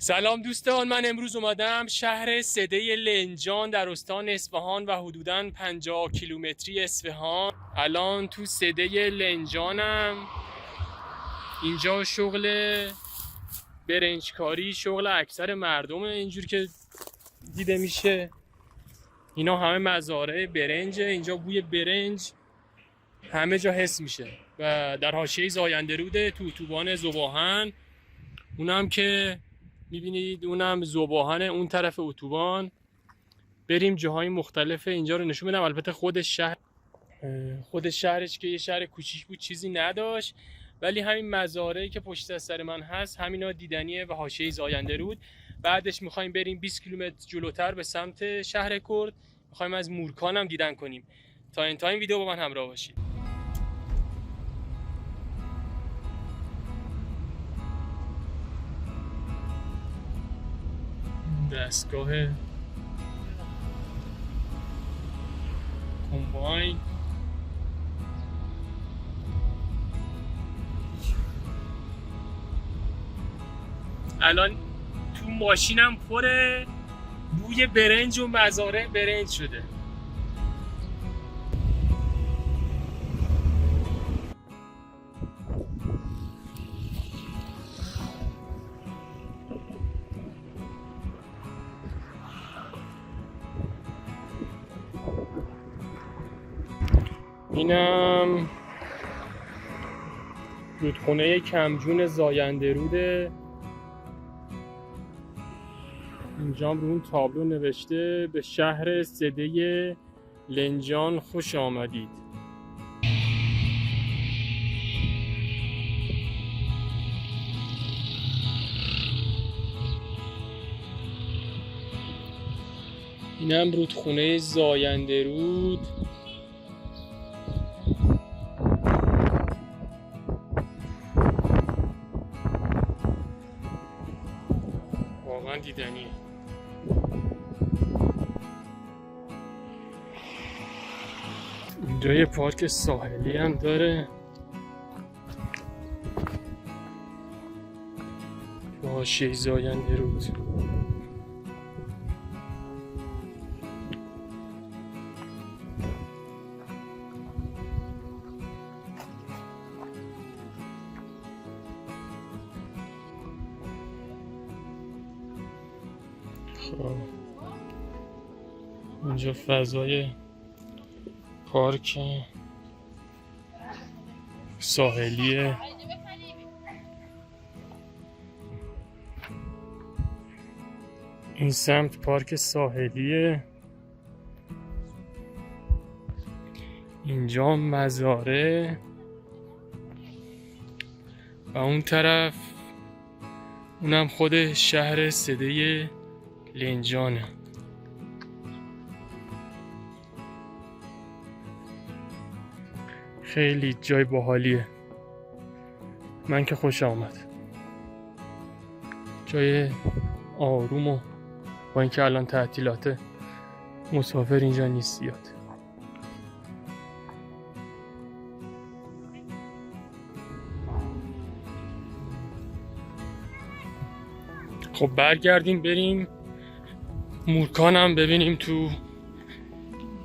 سلام دوستان، من امروز اومدم شهر سده لنجان در استان اصفهان و حدوداً 50 کیلومتری اصفهان. الان تو سده لنجانم. اینجا شغل برنجکاری شغل اکثر مردمه، اینجور که دیده میشه. اینا همه مزارع برنجه. اینجا بوی برنج همه جا حس میشه و در حاشیه زاینده روده تو اتوبان ذوباهن. اونم که میبینید اونم ذوباهن اون طرف اتوبان. بریم جاهای مختلف اینجا رو نشون بدم. البته خود شهرش که یه شهر کوچیک بود چیزی نداشت، ولی همین مزارعی که پشت سر من هست همینا دیدنیه و حاشیه زاینده رود. بعدش میخوایم بریم 20 کیلومتر جلوتر به سمت شهر کرد، میخوایم از مورکان هم دیدن کنیم. تا این ویدیو با من همراه باشید. دستگاه کمباین. الان تو ماشینم پره بوی برنج و مزارع برنج شده. اینم رودخونه کمجون زاینده روده. اینجا رو اون تابلو نوشته به شهر سده لنجان خوش آمدید. اینم رودخونه زاینده رود. واقعا دیدنیه. اینجا یه پارک ساحلی هم داره. حاشیه زاینده رود. اینجا فضای پارک ساحلیه. این سمت پارک ساحلیه. اینجا مزارع و اون طرف اونم خود شهر سده لنجانه. خیلی جای باحالیه. من که خوش آمد. جای آروم و با اینکه الان تعطیلاته مسافر اینجا نیست زیاد. خب برگردیم بریم مورکان هم ببینیم تو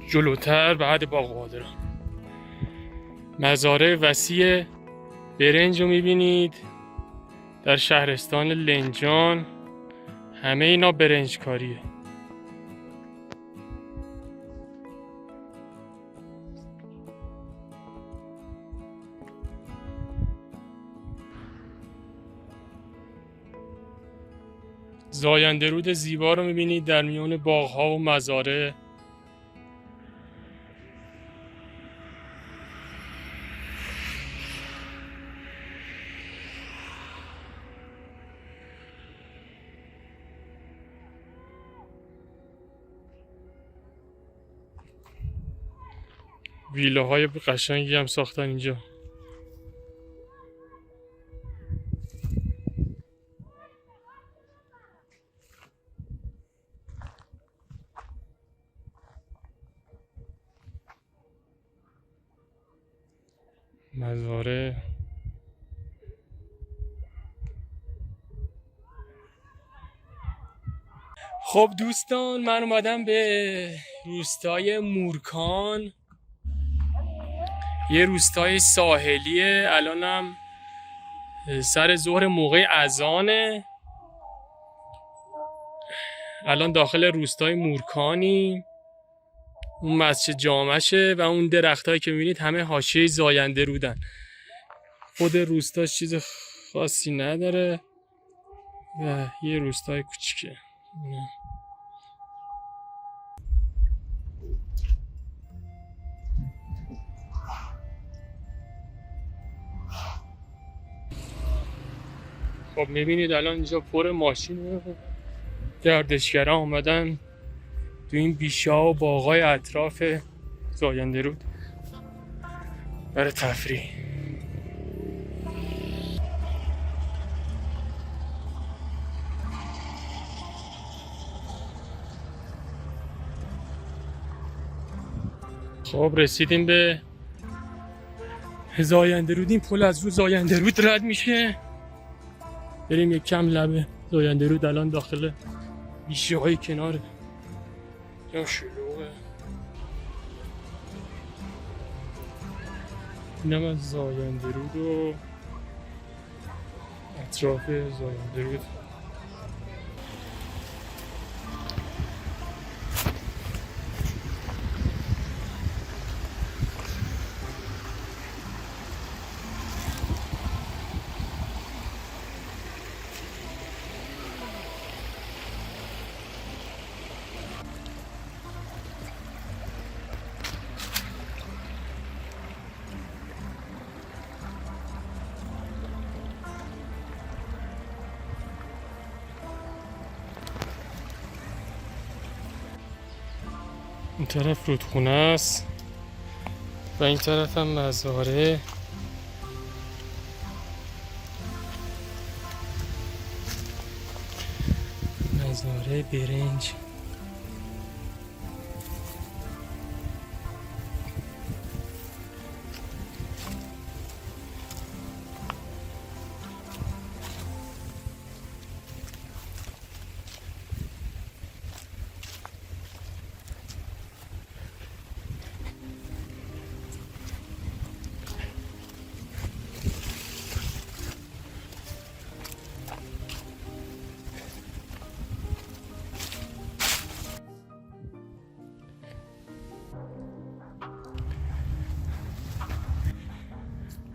جلوتر بعد باغ بادران. مزارع وسیع برنج رو میبینید در شهرستان لنجان. همه اینا برنج کاریه. زاینده رود زیبا رو میبینید در میان باغ‌ها و مزارع. ویلاهای قشنگی هم ساختن اینجا. مزارع خب دوستان، من اومدم به روستای مورکان، یه روستای ساحلیه. الانم سر ظهر موقع اذانه. الان داخل روستای مورکانی، اون مسجد جامعشه و اون درختایی که میبینید همه حاشیه زاینده رودن. خود روستاش چیز خاصی نداره و یه روستای کوچیکه. خب میبینید الان اینجا پر ماشین گردشگرا آمدن تو این بیشا و باغای اطراف زاینده رود برای تفریح. خب رسیدیم به زاینده رود. این پل از رو زاینده رود رد میشه. بریم یک کم لبه زاینده رود. الان داخل بیشه های کناره یا شلوغه. اینم از زاینده رود و اطراف زاینده رود. این طرف رودخونه است و این طرف هم مزاره. مزاره برنج.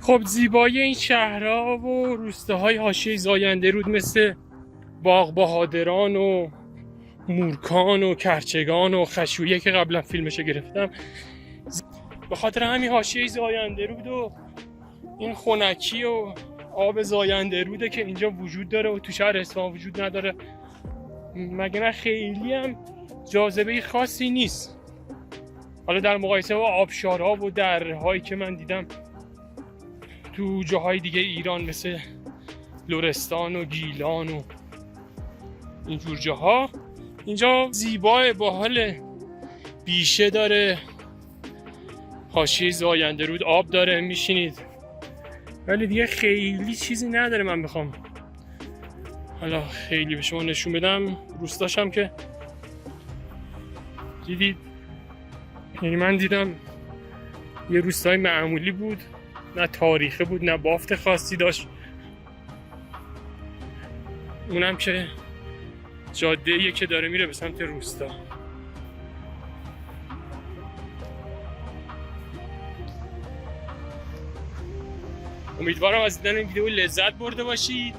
خب زیبایی این شهرها و روستاهای حاشیه زاینده رود مثل باغ بهادران و مورکان و کرچگان و خشویه که قبلا فیلمشو گرفتم، به خاطر همین حاشیه زاینده رود و این خنکی و آب زاینده روده که اینجا وجود داره و تو شهر اصفهان وجود نداره. مگه نه خیلی هم جاذبه خاصی نیست. حالا در مقایسه با آبشارها و درهایی که من دیدم تو جاهای دیگه ایران مثل لرستان و گیلان و اینجور جاها، اینجا زیباه، باحال، بیشه داره، حاشیه زاینده رود آب داره میشینید، ولی دیگه خیلی چیزی نداره. من بخوام حالا خیلی به شما نشون بدم روستاشم که دیدید، یعنی من دیدم یه روستای معمولی بود، نه تاریخی بود نه بافت خاصی داشت. اونم که جاده‌ایه که داره میره به سمت روستا. امیدوارم از دیدن این ویدیو لذت برده باشید.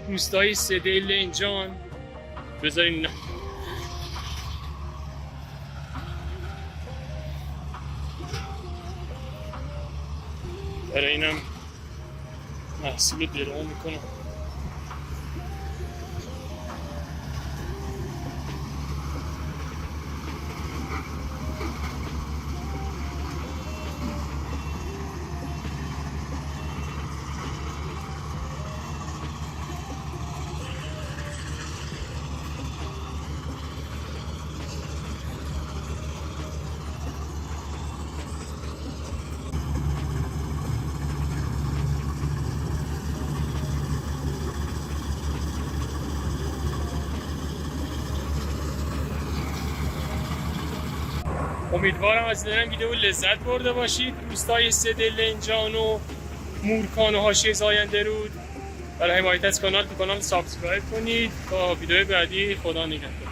روستای سده لنجان. بذارین برای اینم محصول درو میکنم. امیدوارم از دیدن ویدیو لذت برده باشید دوستای سده لنجان و مورکان و حاشیه زاینده رود. برای حمایت از کانال سابسکرایب کنید. تا ویدیو بعدی، خدا نگهدار.